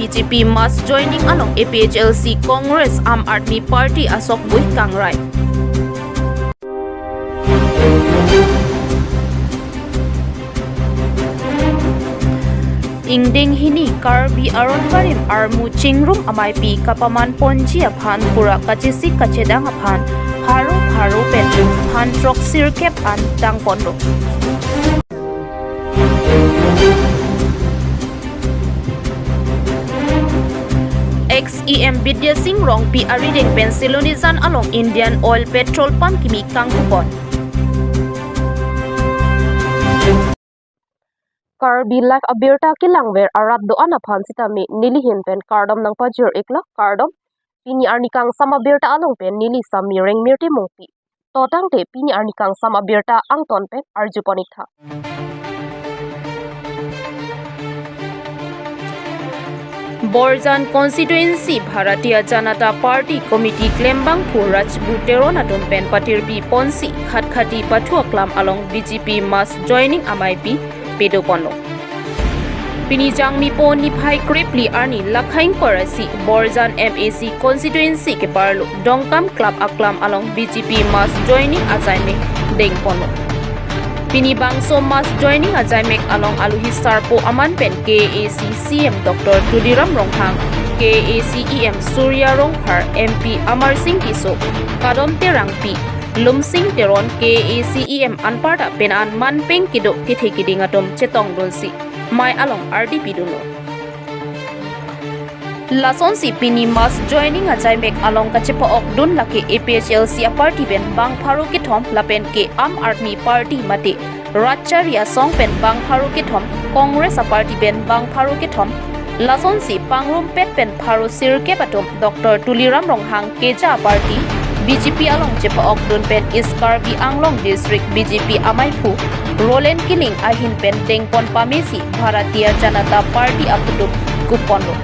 BJP mass joining along APHLC Congress Aam Aadmi Party asok bui kangrai. Ingding hini KARBI aron barim armu chingrum amai pi kapaman ponji aphan pura kachisi kachedang aphan haru pen phan trok sirkep an dang pondo. XEM Vidya Singh Rong pi arideng Pensilonizan along Indian Oil Petrol Pump kimi kangkupon. KARBI like Abirta kilangwer arab do anaphan sitami nilihin pen kardom nang pajur ikla kardom pini Arnikangsam Abirta along pen nili sami reng mirti mongpi totang te pini Arnikangsam Abirta ang ton pen arjuponikha. Borjan Constituency Bharatiya Janata Party Committee Klembang Puraj Buteron atom pen patirbi ponsi khatkhati patuaklam along BJP mass joining amaipi pedopono. Pinijang mipo ni Phai Kripli Arni Lakhain Korasi Borjan MAC Constituency ke Parlo Dongkam Club Aklam along BJP mass joining Azaimek Dengpono. Pinibangso mass joining Azaimek along Aluhisar po aman pen KAC CM Dr. Tuliram Ronghang KACEM Surya Ronghar MP Amar Singh Kiso Kadom Terang P Lumsing Teron KACEM Anparta Penan Manpeng Kido Kithikiding atom Chetong Dolsi Mai along RDP Duno. Lason si Pini mass joining Azaimek along Kachepa Okdun laki APHLC party ben Bang Pharu Kithom lapen ke Aam Aadmi Party mate Ratcharia Song pen Bang Pharu Kithom Congress party ben Bang Pharu Kithom Lason si Pangrum Pet pen Pharu Sirke patom Dr. Tuliram Ronghang Keja party BJP along Chepa Okdun pen is KARBI Anglong District BJP Amaipu Roland Killing ahin pen Dengpon Pamesi Bharatiya Janata Party Apuduk Kupono.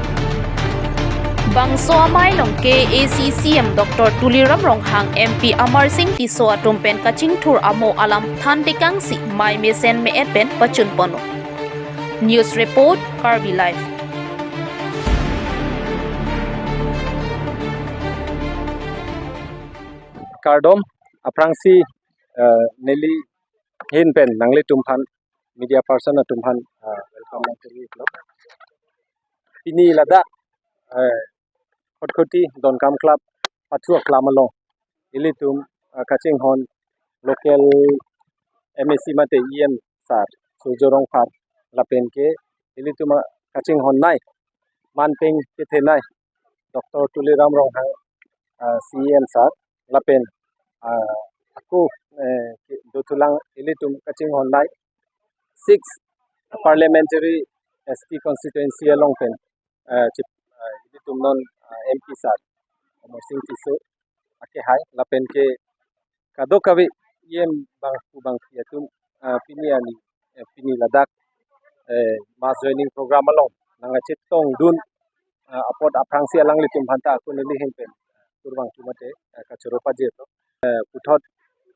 Bangso amai long KACCM Dr. Tuliram Ronghang MP Amar Singh Tiso atom pen kaching thur amo alam thantikang si mai mesen me et pen pachun pono. News report KARBI Live. Kardom aprangsi neli hin pen nangli tumpan media person tumpan welcome to you. Ini lada Khotkoti Donkam Club Patua Klamalo Ilitum Kaching Hon local MAC mate EM sar Sujorong Par Lapenke Ilitum Kaching Hon Nai Manping Kithe Nai Dr. Tuliram Ronghang CM sar Lapen aku Dutulang Ilitum Kaching Hon Nai 6 parliamentary ST constituency along pen Ilitum non MP sar Mosing Tiso ake hai lapen ke kadokawi yem bang yatum piniani pini ladak mass joining program along nanga chitong dun apod aprangsi alang litum banta aku nili hempen turbang tumate kachoro pajeto puthot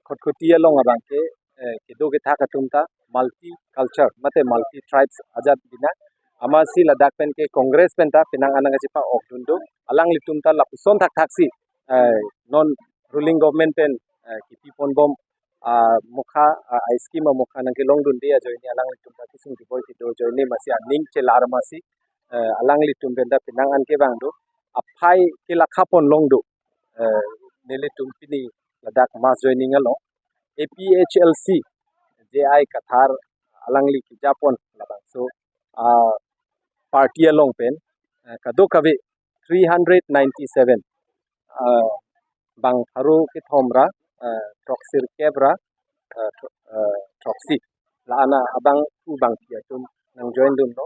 khotkoti along abang ke kedo ke tha katumta multi culture mate multi tribes ajat bina amasi ladak pen ke congress pen ta pinang ananga chipa okdundu alang litum ta lapuson thak thaksi non ruling government pen kipi pon bom mukha scheme mukha nang ke long dun dia joini alang litum ta kisung di boy kido joini masi aning chelar masi alang litum pen ta pinang an ke bang do aphai ke lakha pon long do nelitum pini ladak mass joining alo APHLC JI Kathar alang li ki japon labang so party along pen kadokabe 397 bang haru ke thomra troxir kebra troxi lana abang u bang piatum nang join dun no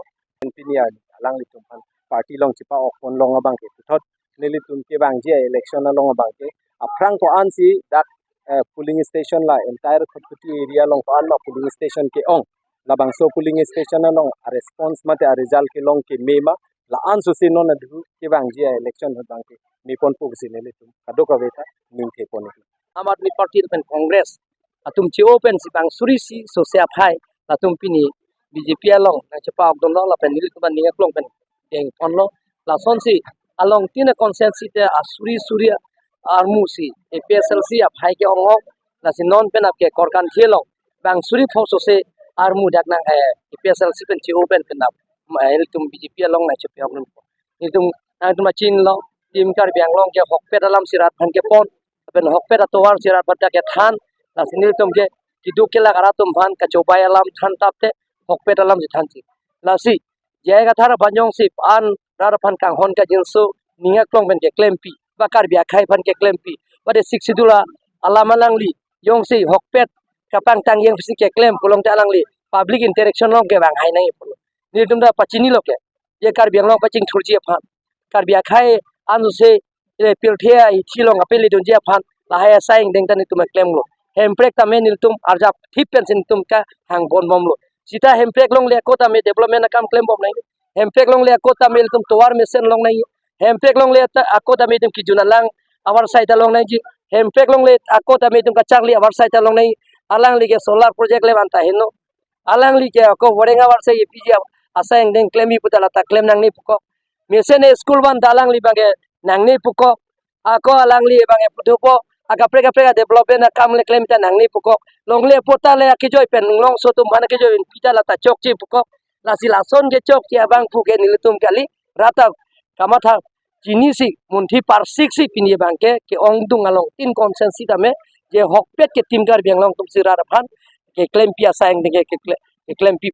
pinia alang litum pan party long chipa okon long abang ke thot nelitum ke bang je election along abang ke aprang ko ansi dak polling station la entire khotkoti area long ko an polling station ke ong labang so polling station along a response mate a result ke long ke mema la an so se non adu ke bang je election bang ke me pon pu si nele tum kadoka beta ning ke pon Aam Aadmi Party pen Congress atum chi open si bang surisi so se aphai atum pini BJP along na chapa okdom long la pen nil tuban ninga klong pen deng pon lo lason si along tina consensi te asuri surya armu si APSLC aphai ke ongok la si non pen apke korkan thelong bang suri phoso se armu dak nang APSLC pen chi open pen nap el tum BJP along na che pyam ni tum ma chin lo tim kar biang long ke hokpet alam sirat phan ke pon pen hokpet atowar sirat patta ke than la sinil tum ke kiduk ke la karatum phan ka chobai alam than tapte hokpet alam ji than si la si jaya thara banjong si an rara phan kang hon ka jinsu ninga klong ben ke klempi bakar bia khai phan ke klempi bade siksidula alamalang li yong si hokpet kapang tang yang si ke klem pulong ta lang li public interaction long ke bang hai nai ni tum da pachini lo ke ye kar biang long paching thurji phan kar bia khai anu se pilthia I thilong apeli don je phan la hai saing deng tan tum klem lo hemprek ta men tum arja thip pen sin tum ka hang bon bom lo sita hemprek long le ko ta me development kam klem bom nai hempek long le akota mil tum towar mesen long nai hempek long le akota me tum kijuna lang awar saita long nai ji hempek long le akota me tum kachang li awar saita long nai alang li ke solar project le banta heno alang li ke ko warenga war se piji asang deng klemi putala ta klem nang ni puko mesen school ban dalang li bage nang ni puko ako alang li bage putupo aga prega development kam le klem ta nang ni puko long le pota le akijoi pen long so tum mana ke join pitala ta chok chi puko lasi lason ke chok ti abang puke nilitum kali rata kamatha chini si munthi parsik si pini bangke ke ongdung along tin konsensi tame je hokpet ke timgar bianglong tum sira raphan ke claim pia sang de ke claim pi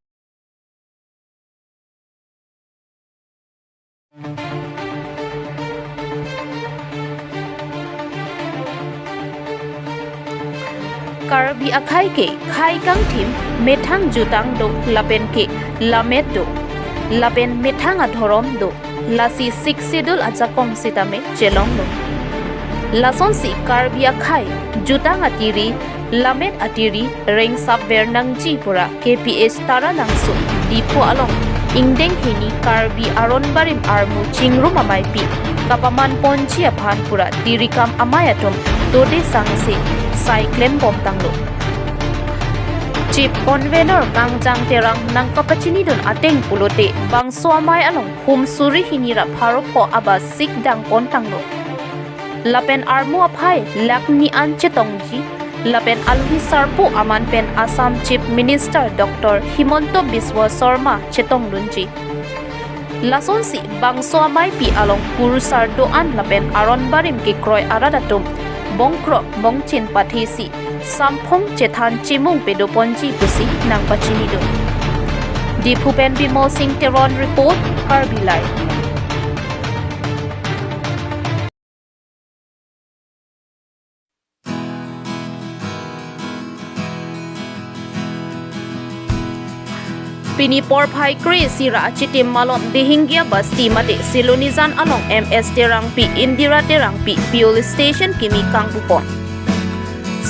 KARBI akhai ke khai kang thim methang jutang do lapen ke lamet do lapen methang adhorom do lasi sik sidul achakong sitame chelong do lason si KARBI akhai jutang atiri lamet atiri reng sabver nangji pura KPH tara nangsu dipo along ingdeng hini KARBI aron barim armu chingrum amai pi kapaman ponchi aphan pura dirikam amayatom dode sangse cyclem bom tanglo chief convener kangjang terang nang kapachini don ateng pulote bangso amai along hum suri hinira pharopo aba sik dang pon tanglo lapen armu aphai lakni anche tongji lapen alhi sarpu aman pen Assam chief minister Dr. Himonto Biswa Sharma chetong dunji lason si bangso amai pi along purusar doan lapen aron barim ke kroi aradatum bongkro bongchin pathisi samphong chethan chimung pedoponji pusi nang pachini do dipupen bimo sing teron report KARBI live Pini porphai kre sira chitim malom dehinggia basti mate silonizan along MS terangpi Indira terangpi fuel station kimi kangbupon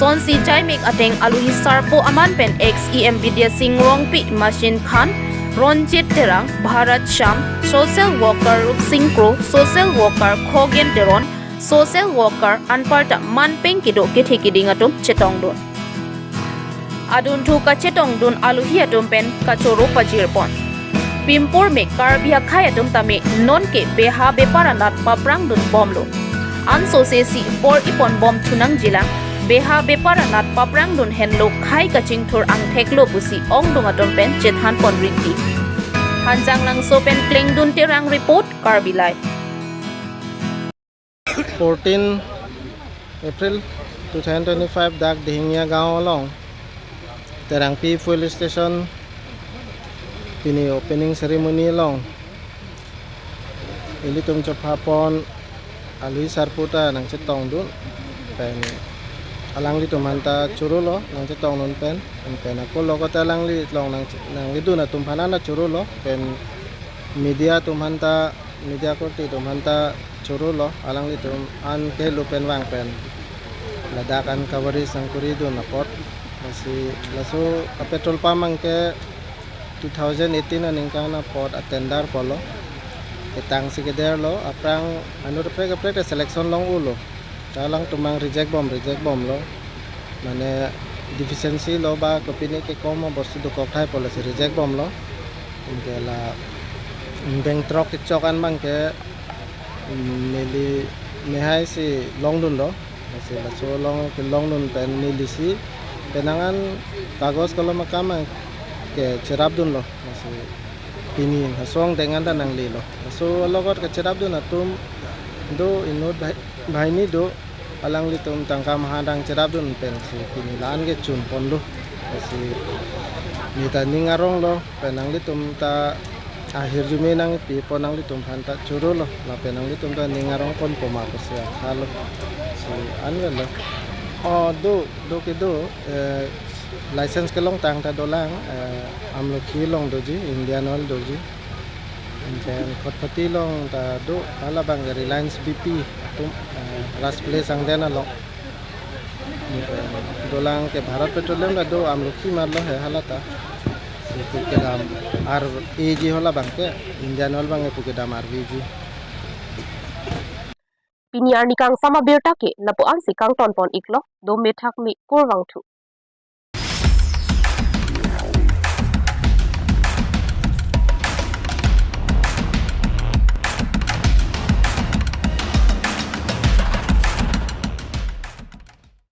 son si jaimik ateng aluhi sarpo aman pen XEM Vidya Singh Rongpi Machine Khan Ronjit terang Bharat Sham social worker Rup Singh Kro social worker Khogen Teron social worker Anparta Manpeng kido kithikidingatum chetong don adun thu ka chetong dun aluhi atum pen kachoro pajirpon pimpur me KARBI akhai atum tame non ke beha beparanat paprang dun bomlo anso se si por ipon bom thunang jilang beha beparanat paprang dun henlo khai kaching thur ang theklo busi ong dun atum pen chethan pon rinti hanjang lang so pen kleng dun terang report KARBI live 14 April 2025 dak dihingya gaon along terangpi fuel station pini opening ceremony long ini tum chapapon alui sarputa nang chetong dun pen alang li tumanta churulo nang chetong nun pen ako logo talang li long nang lidun na tumpanana churulo pen media tumanta media korti tumanta churulo alang li tum an ke lupen wang pen ladakan kawari sangkuri dun apot masih laso ka petrol pump ang ke 2018 aning kana pot attendar polo ketang si keder lo aprang anu pre selection long ulo talang tumang reject bomb lo mane deficiency lo ba kopini ke komo bostu do kokthai polo si reject bomb lo ingela bank truck chokan bang ke mili mehai si long dun lo si laso long ke long dun pen mili si penangan kagos kalau makama ke cerap dun lo si pini hasong dengan dan nang li lo so logot ke cerap dun atum do inut bhai ni do alang li tum tangka mahadang cerap dun pen si pini lan ke chun pon lo si ni ta ningarong lo penang li tum ta akhir jumi nang pi ponang li tum phanta churu lo la penang li tum ta ningarong pon poma ko se halo si anwe lo do ke do license ke long tang ta dolang amlo khi long doji indian oil doji dan khotpati long ta do ala bang reliance bp tum ras place ang dena lo dolang ke bharat petroleum da do amlo khi mar lo he halata itu ke dam RVG hola bangke Indian oil bang itu ke dam RVG Pini Arnikangsam Abirta ke napuan si kang tonpon iklo do methak mi kurwang thu